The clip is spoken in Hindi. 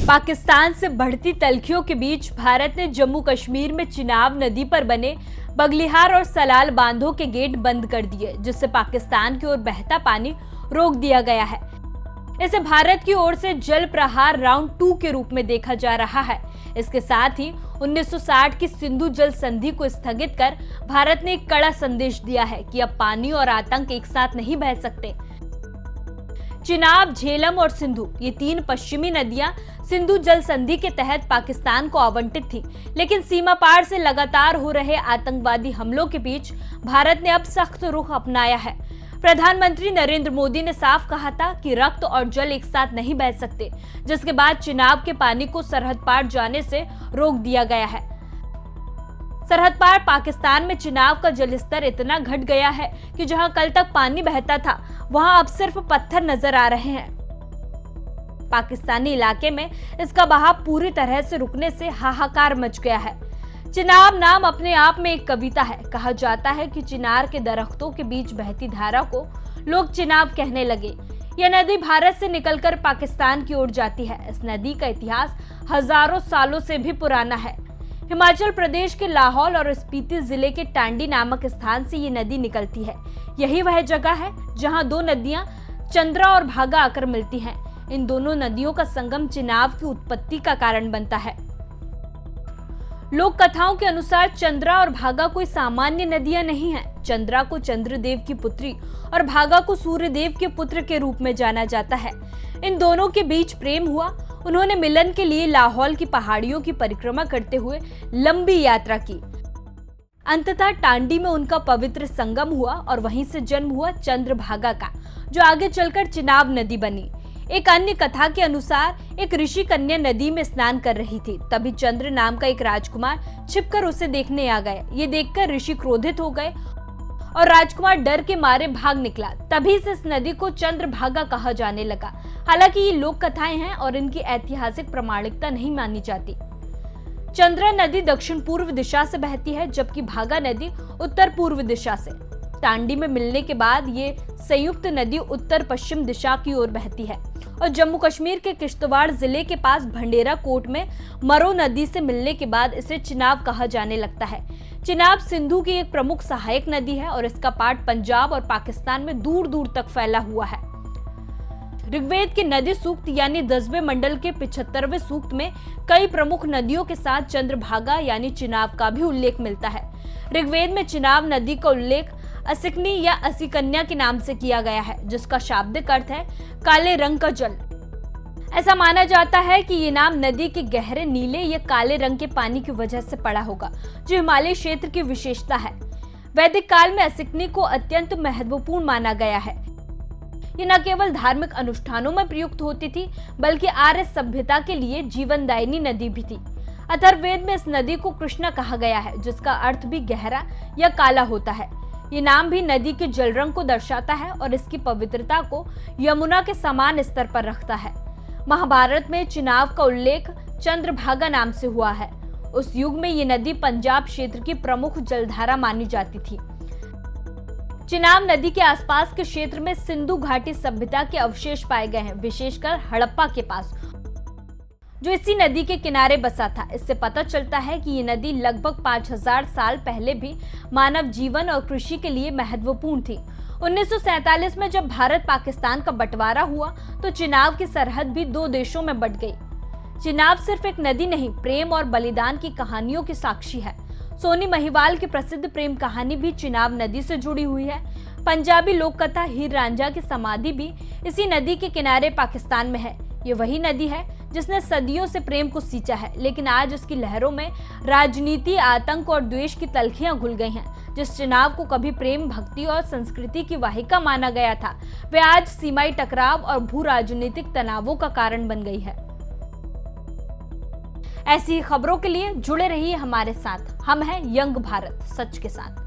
पाकिस्तान से बढ़ती तल्खियों के बीच भारत ने जम्मू कश्मीर में चिनाब नदी पर बने बगलिहार और सलाल बांधों के गेट बंद कर दिए, जिससे पाकिस्तान की ओर बहता पानी रोक दिया गया है। इसे भारत की ओर से जल प्रहार राउंड 2 के रूप में देखा जा रहा है। इसके साथ ही 1960 की सिंधु जल संधि को स्थगित कर भारत ने एक कड़ा संदेश दिया है कि अब पानी और आतंक एक साथ नहीं बह सकते। चिनाब, झेलम और सिंधु, ये 3 पश्चिमी नदियां सिंधु जल संधि के तहत पाकिस्तान को आवंटित थी, लेकिन सीमा पार से लगातार हो रहे आतंकवादी हमलों के बीच भारत ने अब सख्त रुख अपनाया है। प्रधानमंत्री नरेंद्र मोदी ने साफ कहा था कि रक्त और जल एक साथ नहीं बह सकते, जिसके बाद चिनाब के पानी को सरहद पार जाने से रोक दिया गया है। सरहद पार पाकिस्तान में चिनाब का जलस्तर इतना घट गया है कि जहां कल तक पानी बहता था, वहां अब सिर्फ पत्थर नजर आ रहे हैं। पाकिस्तानी इलाके में इसका बहाव पूरी तरह से रुकने से हाहाकार मच गया है। चिनाब नाम अपने आप में एक कविता है। कहा जाता है कि चिनार के दरख्तों के बीच बहती धारा को लोग चिनाब कहने लगे। यह नदी भारत से निकलकर पाकिस्तान की ओर जाती है। इस नदी का इतिहास हजारों सालों से भी पुराना है। हिमाचल प्रदेश के लाहौल और स्पीति जिले के टांडी नामक स्थान से ये नदी निकलती है। यही वह जगह है जहां 2 नदियां चंद्रा और भागा आकर मिलती हैं। इन दोनों नदियों का संगम चिनाब की उत्पत्ति का कारण बनता है। लोक कथाओं के अनुसार चंद्रा और भागा कोई सामान्य नदियां नहीं हैं। चंद्रा को चंद्रदेव की पुत्री और भागा को सूर्यदेव के पुत्र के रूप में जाना जाता है। इन दोनों के बीच प्रेम हुआ। उन्होंने मिलन के लिए लाहौल की पहाड़ियों की परिक्रमा करते हुए लंबी यात्रा की। अंततः टांडी में उनका पवित्र संगम हुआ और वहीं से जन्म हुआ चंद्रभागा का, जो आगे चलकर चिनाब नदी बनी। एक अन्य कथा के अनुसार एक ऋषि कन्या नदी में स्नान कर रही थी। तभी चंद्र नाम का एक राजकुमार छिपकर उसे देखने आ गया। ये देखकर ऋषि क्रोधित हो गए और राजकुमार डर के मारे भाग निकला। तभी से इस नदी को चंद्रभागा कहा जाने लगा। हालांकि ये लोक कथाएं हैं और इनकी ऐतिहासिक प्रामाणिकता नहीं मानी जाती। चंद्रा नदी दक्षिण पूर्व दिशा से बहती है, जबकि भागा नदी उत्तर पूर्व दिशा से। टांडी में मिलने के बाद ये संयुक्त नदी उत्तर पश्चिम दिशा की ओर बहती है और जम्मू कश्मीर के किश्तवाड़ जिले के पास भंडेरा कोट में मरो नदी से मिलने के बाद इसे चिनाब कहा जाने लगता है। चिनाब सिंधु की एक प्रमुख सहायक नदी है और इसका पाट पंजाब और पाकिस्तान में दूर दूर तक फैला हुआ है। ऋग्वेद के नदी सूक्त यानी 10वें मंडल के 75वें सूक्त में कई प्रमुख नदियों के साथ चंद्रभागा यानी चिनाब का भी उल्लेख मिलता है। ऋग्वेद में चिनाब नदी का उल्लेख असिकनी या असिकन्या के नाम से किया गया है, जिसका शाब्दिक अर्थ है काले रंग का जल। ऐसा माना जाता है कि ये नाम नदी के गहरे नीले या काले रंग के पानी की वजह से पड़ा होगा, जो हिमालय क्षेत्र की विशेषता है। वैदिक काल में असिकनी को अत्यंत महत्वपूर्ण माना गया है। ये न केवल धार्मिक अनुष्ठानों में प्रयुक्त होती थी, बल्कि आर्य सभ्यता के लिए जीवनदायिनी नदी भी थी। अथर्ववेद में इस नदी को कृष्णा कहा गया है, जिसका अर्थ भी गहरा या काला होता है। ये नाम भी नदी के जल रंग को दर्शाता है और इसकी पवित्रता को यमुना के समान स्तर पर रखता है। महाभारत में चिनाब का उल्लेख चंद्रभागा नाम से हुआ है। उस युग में ये नदी पंजाब क्षेत्र की प्रमुख जलधारा मानी जाती थी। चिनाब नदी के आसपास के क्षेत्र में सिंधु घाटी सभ्यता के अवशेष पाए गए हैं, विशेषकर हड़प्पा के पास, जो इसी नदी के किनारे बसा था। इससे पता चलता है कि ये नदी लगभग 5000 साल पहले भी मानव जीवन और कृषि के लिए महत्वपूर्ण थी। 1947 में जब भारत पाकिस्तान का बंटवारा हुआ तो चिनाब की सरहद भी 2 देशों में बंट गई। चिनाब सिर्फ एक नदी नहीं, प्रेम और बलिदान की कहानियों की साक्षी है। सोनी महिवाल की प्रसिद्ध प्रेम कहानी भी चिनाब नदी से जुड़ी हुई है। पंजाबी लोक कथा हीर रांझा की समाधि भी इसी नदी के किनारे पाकिस्तान में है। ये वही नदी है जिसने सदियों से प्रेम को सींचा है, लेकिन आज उसकी लहरों में राजनीति, आतंक और द्वेष की तल्खियां घुल गई हैं। जिस चिनाब को कभी प्रेम, भक्ति और संस्कृति की वाहिका माना गया था, वह आज सीमाई टकराव और भू राजनीतिक तनावों का कारण बन गई है। ऐसी खबरों के लिए जुड़े रहिए हमारे साथ। हम हैं यंग भारत, सच के साथ।